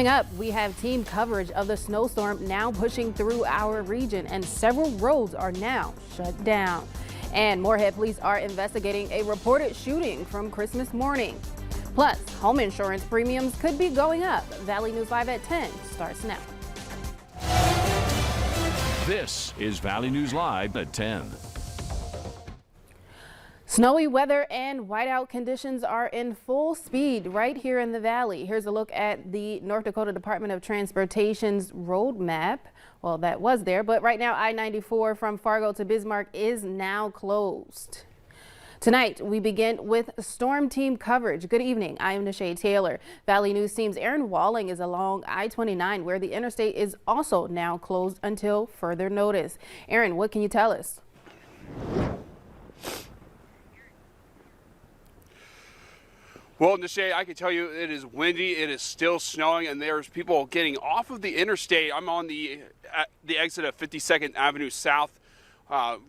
Coming up, we have team coverage of the snowstorm now pushing through our region, and several roads are now shut down. And Moorhead police are investigating a reported shooting from Christmas morning. Plus, home insurance premiums could be going up. Valley News Live at 10 starts now. This is Valley News Live at 10. Snowy weather and whiteout conditions are in full speed right here in the valley. Here's a look at the North Dakota Department of Transportation's road map. Well, that was there, but right now I-94 from Fargo to Bismarck is now closed. Tonight, we begin with storm team coverage. Good evening. I am Nishay Taylor. Valley News Team's Aaron Walling is along I-29, where the interstate is also now closed until further notice. Aaron, what can you tell us? Well, Nishay, I can tell you it is windy, it is still snowing, and there's people getting off of the interstate. I'm on the exit of 52nd Avenue South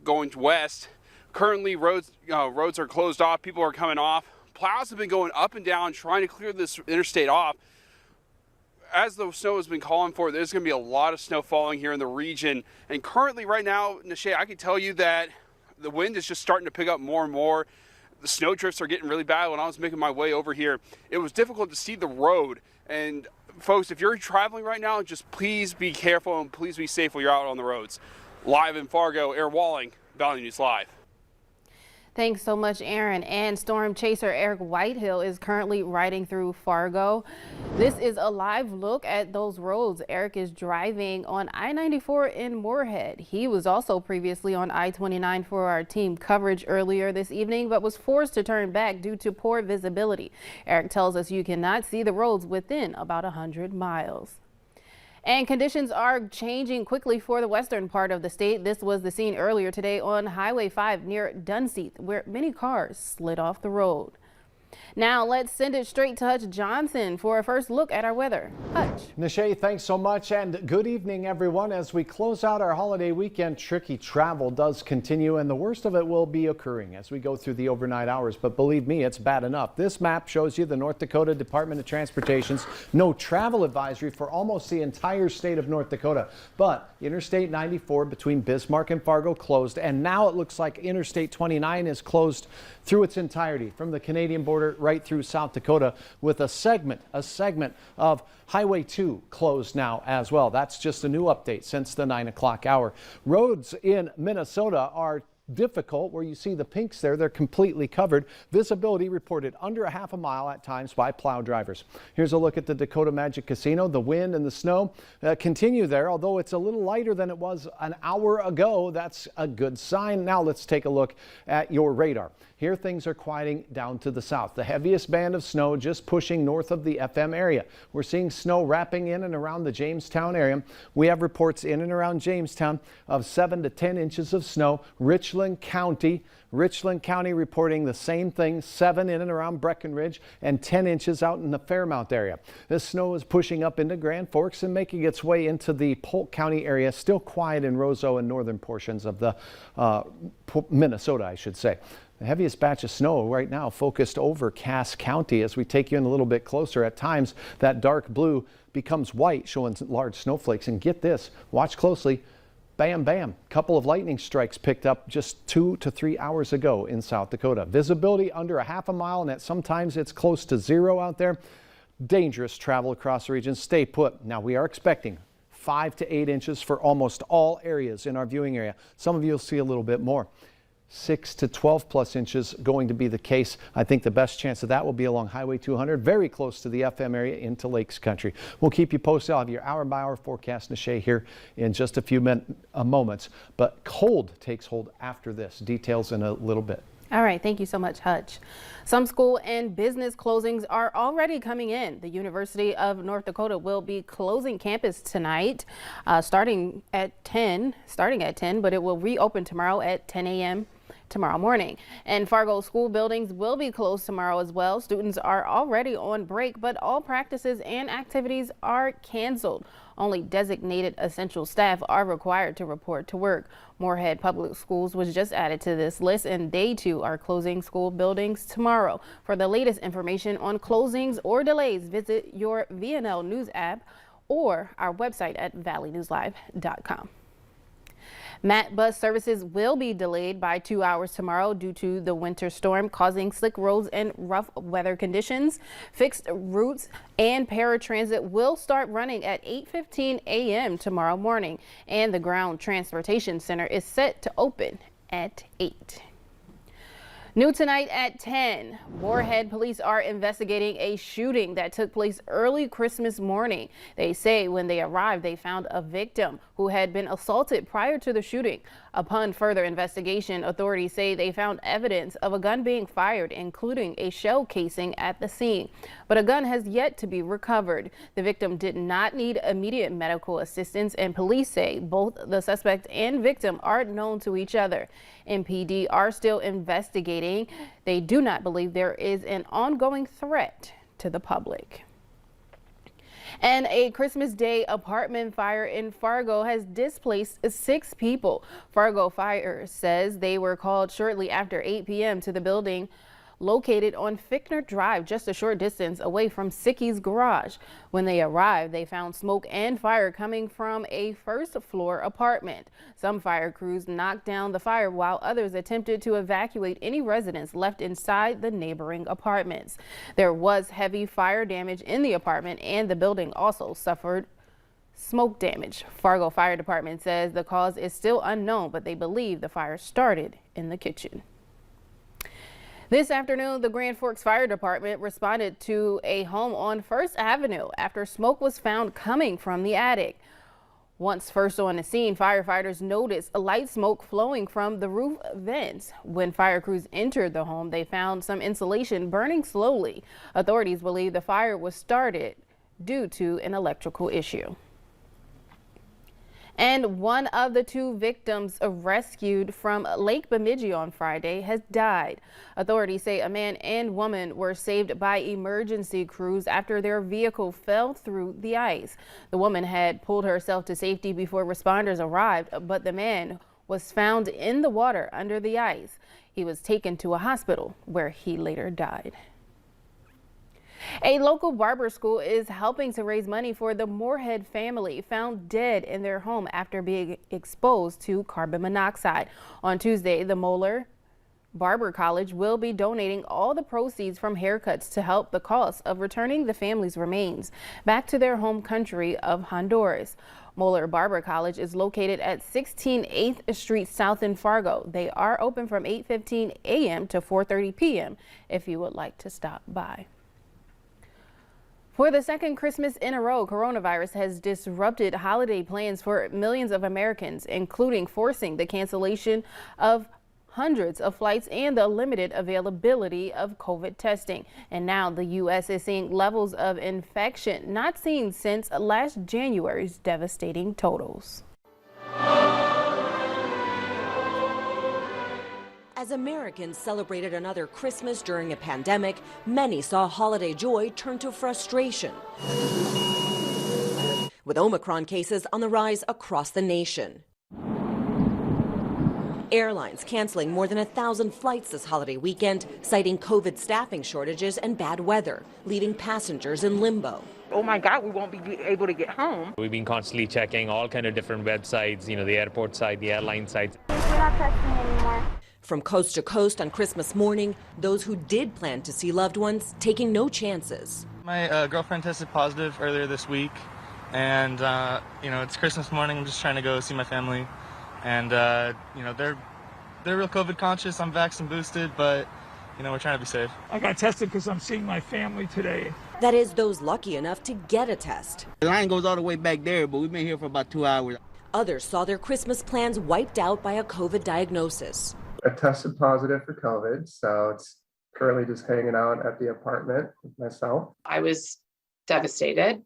going west. Currently, roads are closed off. People are coming off. Plows have been going up and down trying to clear this interstate off. As the snow has been calling for, there's going to be a lot of snow falling here in the region. And currently, right now, Nishay, I can tell you that the wind is just starting to pick up more and more. The snow drifts are getting really bad. When I was making my way over here, it was difficult to see the road. And folks, if you're traveling right now, just please be careful and please be safe while you're out on the roads. Live in Fargo, Aaron Walling, Valley News Live. Thanks so much, Aaron. And storm chaser Eric Whitehill is currently riding through Fargo. This is a live look at those roads. Eric is driving on I-94 in Moorhead. He was also previously on I-29 for our team coverage earlier this evening, but was forced to turn back due to poor visibility. Eric tells us you cannot see the roads within about 100 miles. And conditions are changing quickly for the western part of the state. This was the scene earlier today on Highway 5 near Dunseith, where many cars slid off the road. Now let's send it straight to Hutch Johnson for a first look at our weather. Hutch. Nishay, thanks so much, and good evening, everyone. As we close out our holiday weekend, tricky travel does continue, and the worst of it will be occurring as we go through the overnight hours. But believe me, it's bad enough. This map shows you the North Dakota Department of Transportation's no travel advisory for almost the entire state of North Dakota. But Interstate 94 between Bismarck and Fargo closed, and now it looks like Interstate 29 is closed through its entirety from the Canadian border right through South Dakota, with a segment of Highway 2 closed now as well. That's just a new update since the 9 o'clock hour. Roads in Minnesota are difficult. Where you see the pinks there, they're completely covered. Visibility reported under a half a mile at times by plow drivers. Here's a look at the Dakota Magic Casino. The wind and the snow continue there, although it's a little lighter than it was an hour ago. That's a good sign. Now let's take a look at your radar. Here things are quieting down to the south. The heaviest band of snow just pushing north of the FM area. We're seeing snow wrapping in and around the Jamestown area. We have reports in and around Jamestown of 7 to 10 inches of snow. Richland County reporting the same thing, 7 in and around Breckenridge and 10 inches out in the Fairmount area. This snow is pushing up into Grand Forks and making its way into the Polk County area. Still quiet in Roseau and northern portions of the Minnesota, I should say. The heaviest batch of snow right now focused over Cass County. As we take you in a little bit closer, at times that dark blue becomes white, showing large snowflakes. And get this, watch closely. Bam, bam. Couple of lightning strikes picked up just 2 to 3 hours ago in South Dakota. Visibility under a half a mile, and at sometimes it's close to 0 out there. Dangerous travel across the region. Stay put. Now we are expecting 5 to 8 inches for almost all areas in our viewing area. Some of you will see a little bit more. 6 to 12 plus inches going to be the case. I think the best chance of that will be along Highway 200, very close to the FM area into Lakes Country. We'll keep you posted. I'll have your hour-by-hour forecast, Nishay, here in just a few moments. But cold takes hold after this. Details in a little bit. All right, thank you so much, Hutch. Some school and business closings are already coming in. The University of North Dakota will be closing campus tonight, starting at 10, but it will reopen tomorrow at 10 a.m. tomorrow morning. And Fargo school buildings will be closed tomorrow as well. Students are already on break, but all practices and activities are canceled. Only designated essential staff are required to report to work. Moorhead Public Schools was just added to this list, and they too are closing school buildings tomorrow. For the latest information on closings or delays, visit your VNL News app or our website at valleynewslive.com. MAT bus services will be delayed by 2 hours tomorrow due to the winter storm causing slick roads and rough weather conditions. Fixed routes and paratransit will start running at 8:15 a.m. tomorrow morning, and the Ground Transportation Center is set to open at 8. New tonight at 10, Moorhead police are investigating a shooting that took place early Christmas morning. They say when they arrived, they found a victim who had been assaulted prior to the shooting. Upon further investigation, authorities say they found evidence of a gun being fired, including a shell casing at the scene. But a gun has yet to be recovered. The victim did not need immediate medical assistance, and police say both the suspect and victim are known to each other. MPD are still investigating. They do not believe there is an ongoing threat to the public. And a Christmas Day apartment fire in Fargo has displaced 6 people. Fargo Fire says they were called shortly after 8 p.m. to the building located on Fickner Drive, just a short distance away from Sicky's garage. When they arrived, they found smoke and fire coming from a first-floor apartment. Some fire crews knocked down the fire while others attempted to evacuate any residents left inside the neighboring apartments. There was heavy fire damage in the apartment, and the building also suffered smoke damage. Fargo Fire Department says the cause is still unknown, but they believe the fire started in the kitchen. This afternoon, the Grand Forks Fire Department responded to a home on First Avenue after smoke was found coming from the attic. Once first on the scene, firefighters noticed a light smoke flowing from the roof vents. When fire crews entered the home, they found some insulation burning slowly. Authorities believe the fire was started due to an electrical issue. And one of the 2 victims rescued from Lake Bemidji on Friday has died. Authorities say a man and woman were saved by emergency crews after their vehicle fell through the ice. The woman had pulled herself to safety before responders arrived, but the man was found in the water under the ice. He was taken to a hospital where he later died. A local barber school is helping to raise money for the Moorhead family found dead in their home after being exposed to carbon monoxide. On Tuesday, the Moeller Barber College will be donating all the proceeds from haircuts to help the cost of returning the family's remains back to their home country of Honduras. Moeller Barber College is located at 16 8th Street South in Fargo. They are open from 8:15 a.m. to 4:30 p.m. if you would like to stop by. For the second Christmas in a row, coronavirus has disrupted holiday plans for millions of Americans, including forcing the cancellation of hundreds of flights and the limited availability of COVID testing. And now the U.S. is seeing levels of infection not seen since last January's devastating totals. As Americans celebrated another Christmas during a pandemic, many saw holiday joy turn to frustration, with Omicron cases on the rise across the nation. Airlines canceling more than 1,000 flights this holiday weekend, citing COVID staffing shortages and bad weather, leaving passengers in limbo. Oh my God, we won't be able to get home. We've been constantly checking all kind of different websites, the airport site, the airline sites. We're not testing anymore. From coast to coast on Christmas morning, those who did plan to see loved ones taking no chances. My girlfriend tested positive earlier this week, and it's Christmas morning. I'm just trying to go see my family, and they're real COVID conscious. I'm vaxxed and boosted, but we're trying to be safe. I got tested because I'm seeing my family today. That is those lucky enough to get a test. The line goes all the way back there, but we've been here for about 2 hours. Others saw their Christmas plans wiped out by a COVID diagnosis. I tested positive for COVID, so it's currently just hanging out at the apartment with myself. I was devastated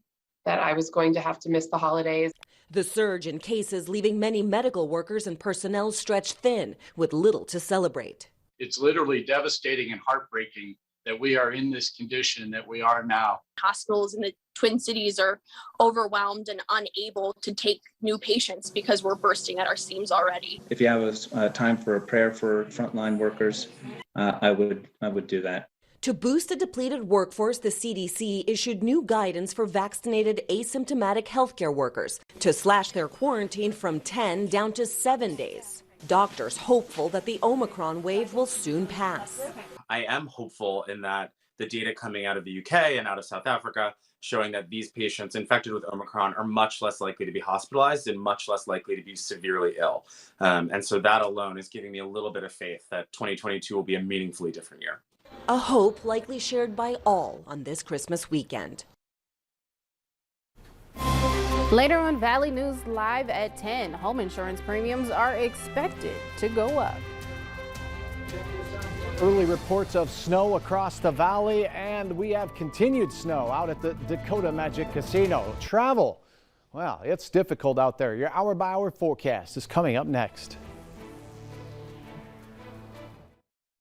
that I was going to have to miss the holidays. The surge in cases leaving many medical workers and personnel stretched thin with little to celebrate. It's literally devastating and heartbreaking that we are in this condition that we are now. Hospitals in the Twin Cities are overwhelmed and unable to take new patients because we're bursting at our seams already. If you have a time for a prayer for frontline workers, I would do that. To boost a depleted workforce, the CDC issued new guidance for vaccinated asymptomatic healthcare workers to slash their quarantine from 10 down to 7 days. Doctors hopeful that the Omicron wave will soon pass. I am hopeful in that the data coming out of the UK and out of South Africa showing that these patients infected with Omicron are much less likely to be hospitalized and much less likely to be severely ill. And so that alone is giving me a little bit of faith that 2022 will be a meaningfully different year. A hope likely shared by all on this Christmas weekend. Later on Valley News Live at 10, home insurance premiums are expected to go up. Early reports of snow across the valley, and we have continued snow out at the Dakota Magic Casino. Travel, well, it's difficult out there. Your hour-by-hour forecast is coming up next.